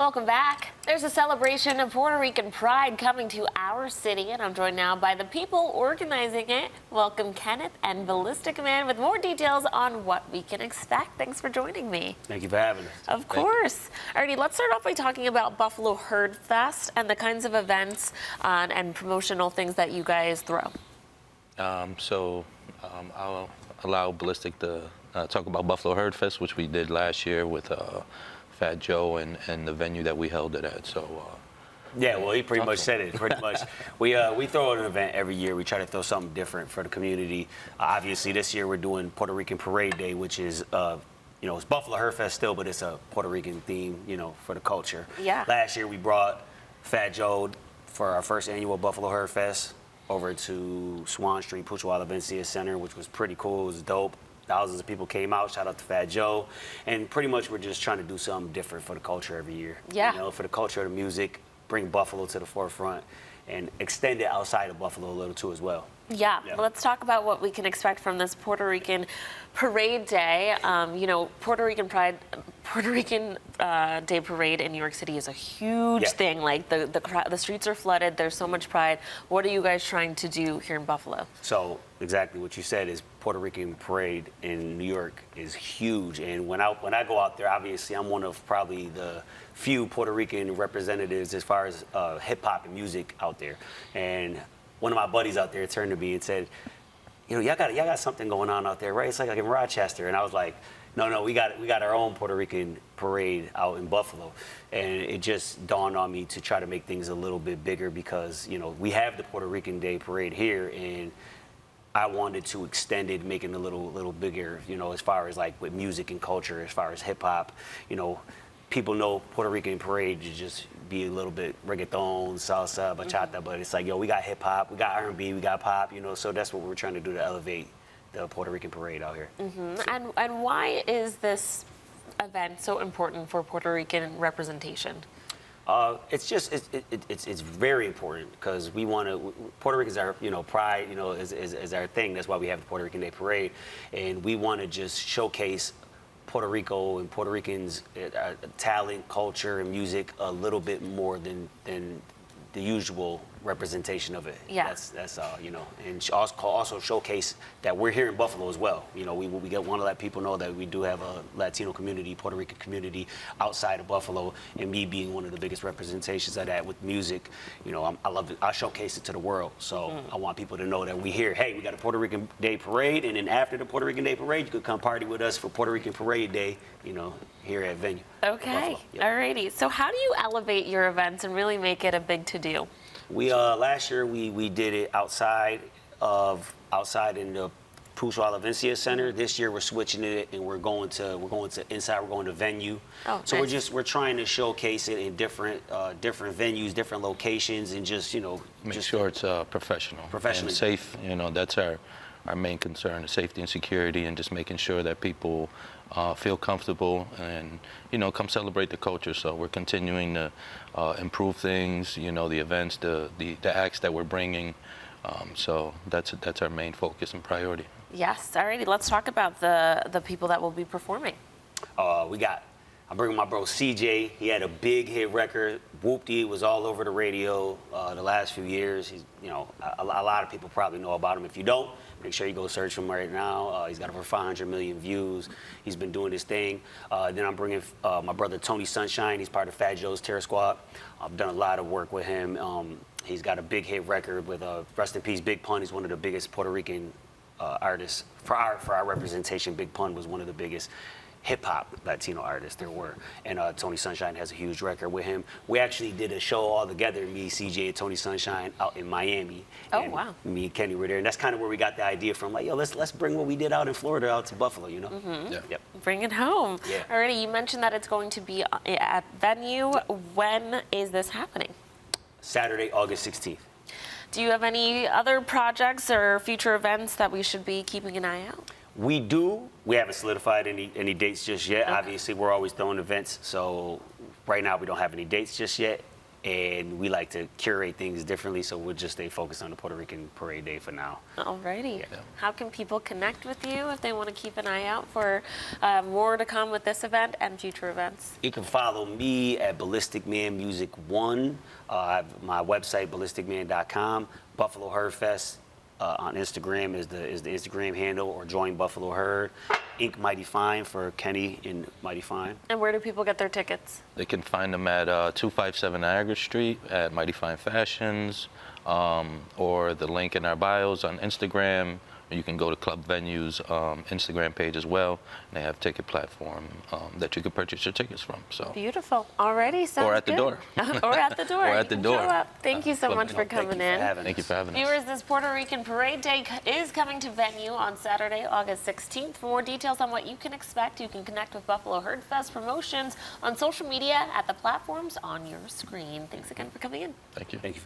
Welcome back. There's a celebration of Puerto Rican pride coming to our city, and I'm joined now by the people organizing it. Welcome Kenneth and Ballistic Man with more details on what we can expect. Thanks for joining me. Thank you for having us. Of course. Alrighty, let's start off by talking about Buffalo Herd Fest and the kinds of events and promotional things that you guys throw. I'll allow Ballistic to talk about Buffalo Herd Fest, which we did last year with Fat Joe and the venue that we held it at. Yeah, well, he pretty much said it. Pretty much, we throw an event every year. We try to throw something different for the community. Obviously, this year we're doing Puerto Rican Parade Day, which is it's Buffalo Herd Fest still, but it's a Puerto Rican theme, for the culture. Yeah. Last year we brought Fat Joe for our first annual Buffalo Herd Fest over to Swan Street, Puerto Rican Center, which was pretty cool. It was dope. Thousands of people came out. Shout out to Fat Joe. And pretty much we're just trying to do something different for the culture every year. Yeah. For the culture of the music, bring Buffalo to the forefront and extend it outside of Buffalo a little too as well. Yeah. Let's talk about what we can expect from this Puerto Rican Parade Day. Puerto Rican Day Parade in New York City is a huge thing. Like the streets are flooded. There's so much pride. What are you guys trying to do here in Buffalo? So exactly what you said is Puerto Rican Parade in New York is huge. And when I go out there, obviously I'm one of probably the few Puerto Rican representatives as far as hip hop and music out there. And one of my buddies out there turned to me and said, y'all got something going on out there, right? It's like in Rochester. And I was like, no, we got our own Puerto Rican parade out in Buffalo. And it just dawned on me to try to make things a little bit bigger because, we have the Puerto Rican Day Parade here, and I wanted to extend it, make it a little bigger, as far as like with music and culture, as far as hip hop. People know Puerto Rican parade to just be a little bit reggaeton, salsa, bachata, but it's like, we got hip hop, we got R&B, we got pop, so that's what we're trying to do to elevate the Puerto Rican parade out here. And why is this event so important for Puerto Rican representation? It's very important because we want to. Puerto Rican is our pride, is our thing. That's why we have the Puerto Rican Day Parade, and we want to just showcase Puerto Rico and Puerto Ricans' talent, culture, and music a little bit more than the usual representation of it. Yeah. That's and also showcase that we're here in Buffalo as well. We want to let people know that we do have a Latino community, Puerto Rican community outside of Buffalo, and me being one of the biggest representations of that with music. I love it. I showcase it to the world. So I want people to know that we here. Hey, we got a Puerto Rican Day Parade, and then after the Puerto Rican Day Parade, you could come party with us for Puerto Rican Parade Day. Here at venue. Okay. Yep. Alrighty. So how do you elevate your events and really make it a big to-do? We last year we did it outside in the Puerto Rican Center. This year we're switching it and we're going to inside. We're going to venue. Oh, so nice. we're trying to showcase it in different venues, different locations, and just make sure it's professional and safe. That's our main concern: the safety and security, and just making sure that people feel comfortable and come celebrate the culture. So we're continuing to improve things, the events, the acts that we're bringing. So that's our main focus and priority. Yes. Alrighty. Let's talk about the people that will be performing. I'm bringing my bro CJ. He had a big hit record. Whoop-dee was all over the radio the last few years. He's, a lot of people probably know about him. If you don't, make sure you go search him right now. He's got over 500 million views. He's been doing his thing. Then I'm bringing my brother Tony Sunshine. He's part of Fat Joe's Terror Squad. I've done a lot of work with him. He's got a big hit record with rest in peace Big Pun. He's one of the biggest Puerto Rican artists for our representation. Big Pun was one of the biggest hip-hop Latino artists there were, and Tony Sunshine has a huge record with him. We actually did a show all together, me, CJ, and Tony Sunshine, out in Miami. Oh, and wow. Me and Kenny were there, and that's kind of where we got the idea from, like, let's bring what we did out in Florida out to Buffalo, Yeah. Yep. Bring it home. Yeah. Alrighty. You mentioned that it's going to be at venue. When is this happening? Saturday, August 16th. Do you have any other projects or future events that we should be keeping an eye out? We do. We haven't solidified any dates just yet. Okay. Obviously, we're always throwing events, so right now we don't have any dates just yet. and we like to curate things differently, so we'll just stay focused on the Puerto Rican Parade Day for now. Alrighty. Yeah. How can people connect with you if they want to keep an eye out for more to come with this event and future events? You can follow me at Ballistic Man Music 1. I have my website, ballisticman.com. Buffalo Herd Fest on Instagram is the Instagram handle, or join Buffalo Herd. Inc. Mighty Fine for Kenny in Mighty Fine. And where do people get their tickets? They can find them at 257 Niagara Street at Mighty Fine Fashions, or the link in our bios on Instagram. You can go to Club Venue's Instagram page as well. They have ticket platform that you can purchase your tickets from. So beautiful. Alrighty, sounds or at the good. door. Or at the door. Or at the door. Show up. Thank you so much for coming in. Thank you for having us. Viewers, this Puerto Rican Parade Day is coming to Venue on Saturday, August 16th. For more details on what you can expect, you can connect with Buffalo Herd Fest promotions on social media at the platforms on your screen. Thanks again for coming in. Thank you. Thank you.